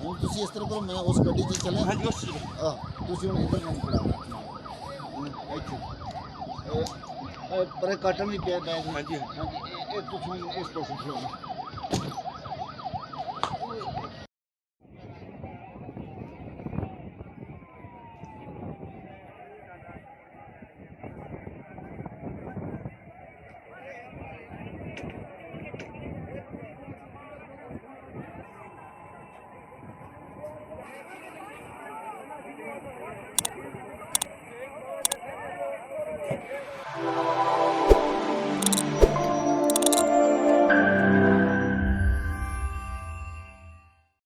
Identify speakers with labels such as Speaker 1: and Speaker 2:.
Speaker 1: ਹੁਣ ਤੁਸੀਂ ਇਸ ਤਰ੍ਹਾਂ ਕਰੋ, ਮੈਂ ਉਸ ਗੱਡੀ 'ਚ ਚੱਲਿਆ। ਹਾਂਜੀ ਉਸ ਤੁਸੀਂ ਹੁਣ ਇੱਧਰ ਮੈਨੂੰ ਫੜਾ ਇੱਥੇ ਪਰ ਕਾਟਨ ਵੀ ਪਿਆ ਬੈਗ। ਹਾਂਜੀ ਹਾਂਜੀ, ਇਹ ਤੁਸੀਂ ਇਸ ਤੋਂ ਸਿੱਖ ਲਓ।